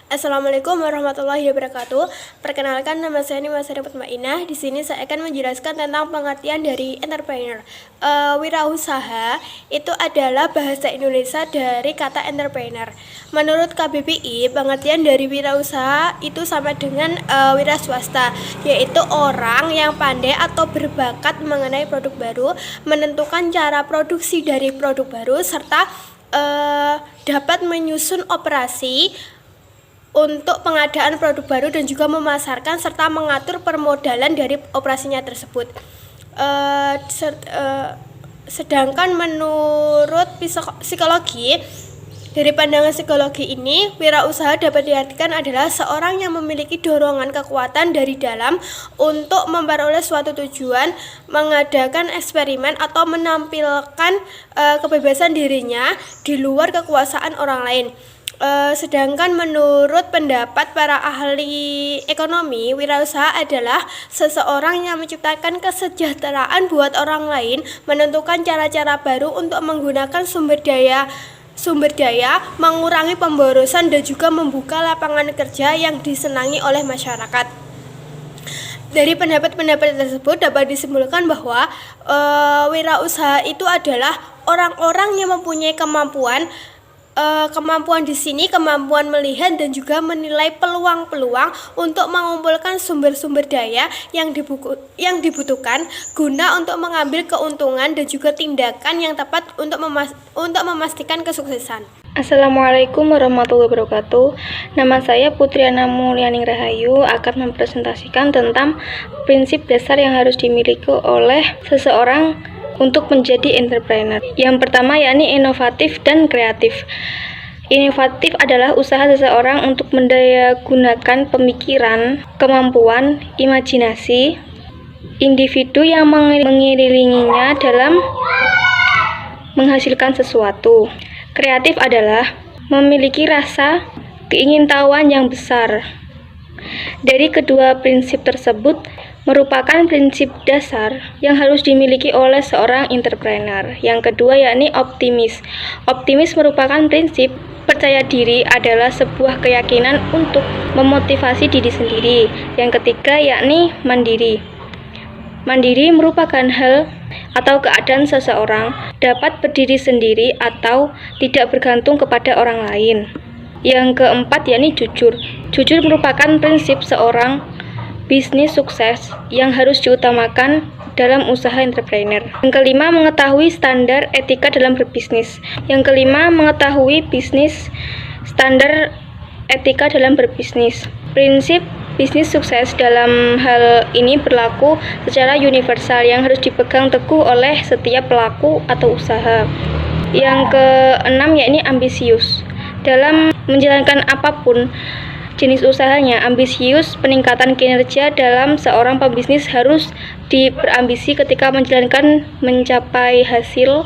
Assalamualaikum warahmatullahi wabarakatuh. Perkenalkan, nama saya Nima Sari Fatmainah. Di sini saya akan menjelaskan tentang pengertian dari entrepreneur. Wirausaha itu adalah bahasa Indonesia dari kata entrepreneur. Menurut KBBI, pengertian dari wirausaha itu sama dengan wira swasta, yaitu orang yang pandai atau berbakat mengenai produk baru, menentukan cara produksi dari produk baru, serta dapat menyusun operasi untuk pengadaan produk baru dan juga memasarkan serta mengatur permodalan dari operasinya tersebut. Sedangkan menurut psikologi, dari pandangan psikologi ini, wirausaha dapat diartikan adalah seorang yang memiliki dorongan kekuatan dari dalam untuk memperoleh suatu tujuan, mengadakan eksperimen atau menampilkan kebebasan dirinya di luar kekuasaan orang lain. Sedangkan menurut pendapat para ahli ekonomi, wirausaha adalah seseorang yang menciptakan kesejahteraan buat orang lain, menentukan cara-cara baru untuk menggunakan sumber daya, mengurangi pemborosan dan juga membuka lapangan kerja yang disenangi oleh masyarakat. Dari pendapat-pendapat tersebut dapat disimpulkan bahwa wirausaha itu adalah orang-orang yang mempunyai kemampuan di sini kemampuan melihat dan juga menilai peluang-peluang untuk mengumpulkan sumber-sumber daya yang dibutuhkan guna untuk mengambil keuntungan dan juga tindakan yang tepat untuk memastikan kesuksesan. Assalamualaikum warahmatullahi wabarakatuh. Nama saya Putriana Mulyaning Rahayu akan mempresentasikan tentang prinsip dasar yang harus dimiliki oleh seseorang untuk menjadi entrepreneur. Yang pertama yakni inovatif dan kreatif. Inovatif adalah usaha seseorang untuk mendayagunakan pemikiran, kemampuan, imajinasi individu yang mengelilinginya dalam menghasilkan sesuatu. Kreatif adalah memiliki rasa keingintahuan yang besar. Dari kedua prinsip tersebut merupakan prinsip dasar yang harus dimiliki oleh seorang entrepreneur. Yang kedua yakni optimis. Optimis merupakan prinsip percaya diri adalah sebuah keyakinan untuk memotivasi diri sendiri. Yang ketiga yakni mandiri. Mandiri merupakan hal atau keadaan seseorang dapat berdiri sendiri atau tidak bergantung kepada orang lain. Yang keempat yakni jujur. Jujur merupakan prinsip seorang bisnis sukses yang harus diutamakan dalam usaha entrepreneur. Yang kelima, mengetahui standar etika dalam berbisnis. Yang kelima, mengetahui bisnis standar etika dalam berbisnis. Prinsip bisnis sukses dalam hal ini berlaku secara universal yang harus dipegang teguh oleh setiap pelaku atau usaha. Yang keenam yakni ambisius. Dalam menjalankan apapun jenis usahanya, ambisius peningkatan kinerja dalam seorang pebisnis harus berambisi ketika mencapai hasil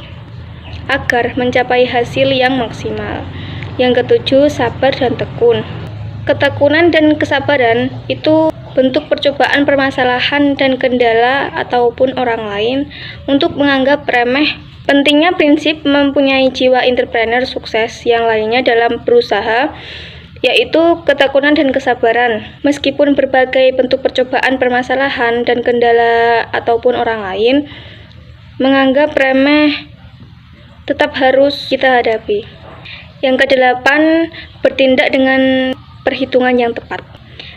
yang maksimal. Yang ketujuh, sabar dan tekun. Ketekunan dan kesabaran itu bentuk percobaan permasalahan dan kendala ataupun orang lain untuk menganggap remeh. Pentingnya prinsip mempunyai jiwa entrepreneur sukses yang lainnya dalam berusaha, yaitu ketekunan dan kesabaran. Meskipun berbagai bentuk percobaan permasalahan dan kendala ataupun orang lain menganggap remeh tetap harus kita hadapi. Yang kedelapan, bertindak dengan perhitungan yang tepat.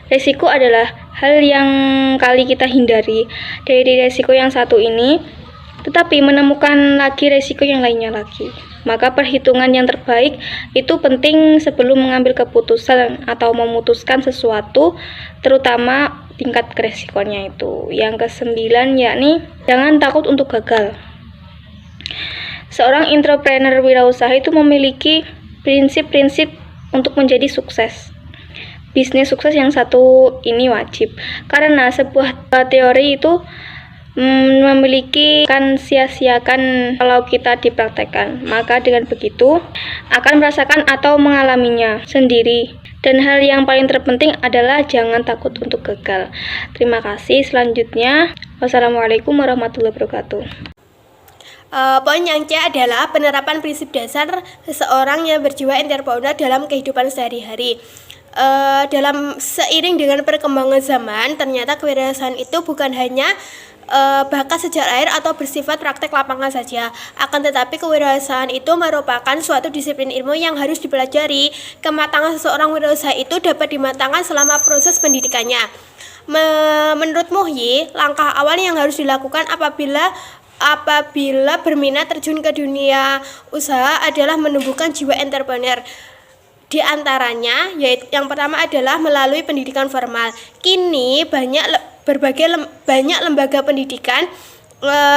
Resiko adalah hal yang kali kita hindari dari resiko yang satu ini, tetapi menemukan lagi resiko yang lainnya lagi. Maka perhitungan yang terbaik itu penting sebelum mengambil keputusan atau memutuskan sesuatu, terutama tingkat resikonya itu. Yang kesembilan yakni jangan takut untuk gagal. Seorang entrepreneur wirausaha itu memiliki prinsip-prinsip untuk menjadi sukses. Bisnis sukses yang satu ini wajib, karena sebuah teori itu memiliki kan sia-siakan kalau kita dipraktekkan. Maka dengan begitu akan merasakan atau mengalaminya sendiri. Dan hal yang paling terpenting adalah jangan takut untuk gagal. Terima kasih. Selanjutnya, wassalamualaikum warahmatullahi wabarakatuh. Poin yang C adalah penerapan prinsip dasar seseorang yang berjiwa entrepreneur dalam kehidupan sehari-hari. dalam seiring dengan perkembangan zaman, ternyata kewirausahaan itu bukan hanya bakat sejak lahir atau bersifat praktek lapangan saja. Akan tetapi kewirausahaan itu merupakan suatu disiplin ilmu yang harus dipelajari. Kematangan seseorang wirausaha itu dapat dimatangkan selama proses pendidikannya. Menurut Muhyi, langkah awal yang harus dilakukan apabila berminat terjun ke dunia usaha adalah menumbuhkan jiwa entrepreneur. Di antaranya, yaitu yang pertama adalah melalui pendidikan formal. Kini banyak lembaga pendidikan,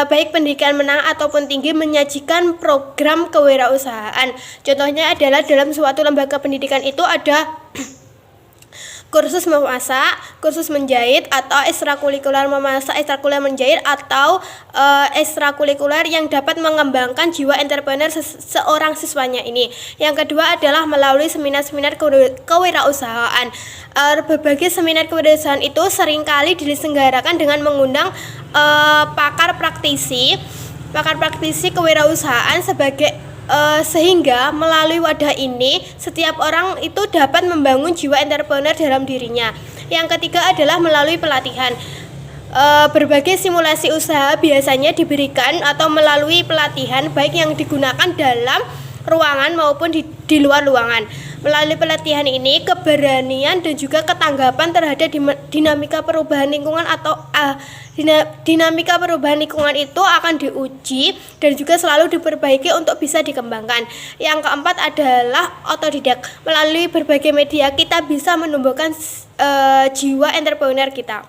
baik pendidikan menengah ataupun tinggi, menyajikan program kewirausahaan. Contohnya adalah dalam suatu lembaga pendidikan itu ada kursus memasak, kursus menjahit, atau ekstrakurikuler memasak, ekstrakurikuler menjahit, atau ekstrakurikuler yang dapat mengembangkan jiwa entrepreneur seorang siswanya ini. Yang kedua adalah melalui seminar-seminar kewirausahaan. Berbagai seminar kewirausahaan itu seringkali diselenggarakan dengan mengundang pakar praktisi kewirausahaan sehingga melalui wadah ini setiap orang itu dapat membangun jiwa entrepreneur dalam dirinya. Yang ketiga adalah melalui pelatihan. Berbagai simulasi usaha biasanya diberikan atau melalui pelatihan, baik yang digunakan dalam ruangan maupun di luar ruangan. Melalui pelatihan ini, keberanian dan juga ketanggapan terhadap dinamika perubahan lingkungan dinamika perubahan lingkungan itu akan diuji dan juga selalu diperbaiki untuk bisa dikembangkan. Yang keempat adalah otodidak. Melalui berbagai media kita bisa menumbuhkan jiwa entrepreneur kita.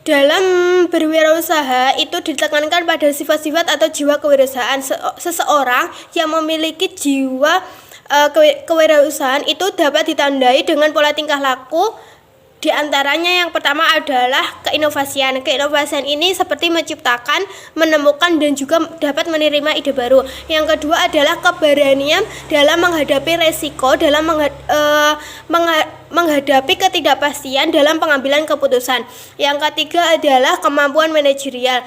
Dalam berwirausaha itu ditekankan pada sifat-sifat atau jiwa kewirausahaan. Seseorang yang memiliki jiwa kewirausahaan itu dapat ditandai dengan pola tingkah laku. Di antaranya yang pertama adalah keinovasian. Keinovasian ini seperti menciptakan, menemukan, dan juga dapat menerima ide baru. Yang kedua adalah keberanian dalam menghadapi resiko, dalam menghadapi ketidakpastian dalam pengambilan keputusan. Yang ketiga adalah kemampuan manajerial.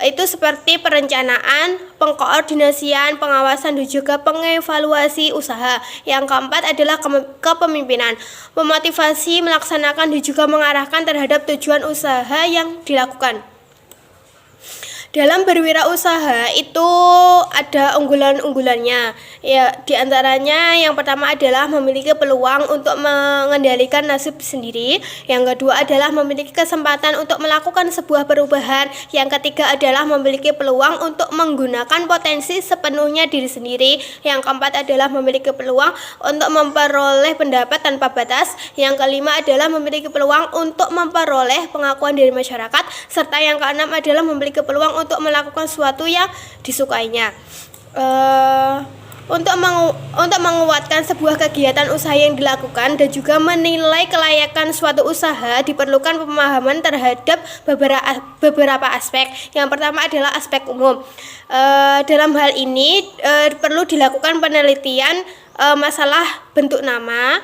Itu seperti perencanaan, pengkoordinasian, pengawasan, dan juga pengevaluasi usaha. Yang keempat adalah kepemimpinan, memotivasi, melaksanakan, dan juga mengarahkan terhadap tujuan usaha yang dilakukan. Dalam berwirausaha itu ada unggulan-unggulannya. Ya, di antaranya yang pertama adalah memiliki peluang untuk mengendalikan nasib sendiri. Yang kedua adalah memiliki kesempatan untuk melakukan sebuah perubahan. Yang ketiga adalah memiliki peluang untuk menggunakan potensi sepenuhnya diri sendiri. Yang keempat adalah memiliki peluang untuk memperoleh pendapat tanpa batas. Yang kelima adalah memiliki peluang untuk memperoleh pengakuan dari masyarakat. Serta yang keenam adalah memiliki peluang untuk melakukan sesuatu yang disukainya. Untuk menguatkan sebuah kegiatan usaha yang dilakukan dan juga menilai kelayakan suatu usaha diperlukan pemahaman terhadap beberapa aspek. Yang pertama adalah aspek umum. Dalam hal ini perlu dilakukan penelitian masalah bentuk nama,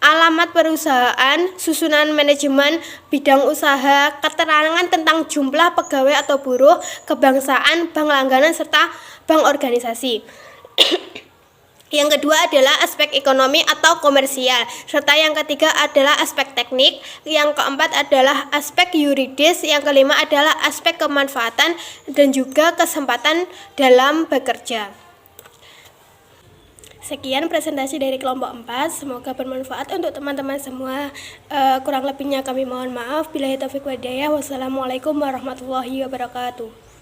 alamat perusahaan, susunan manajemen bidang usaha, keterangan tentang jumlah pegawai atau buruh, kebangsaan, bank langganan, serta bank organisasi. Yang kedua adalah aspek ekonomi atau komersial, serta yang ketiga adalah aspek teknik, yang keempat adalah aspek yuridis, yang kelima adalah aspek kemanfaatan dan juga kesempatan dalam bekerja. Sekian presentasi dari kelompok 4, semoga bermanfaat untuk teman-teman semua. Kurang lebihnya kami mohon maaf. Billahi taufiq wal hidayah. Wassalamualaikum warahmatullahi wabarakatuh.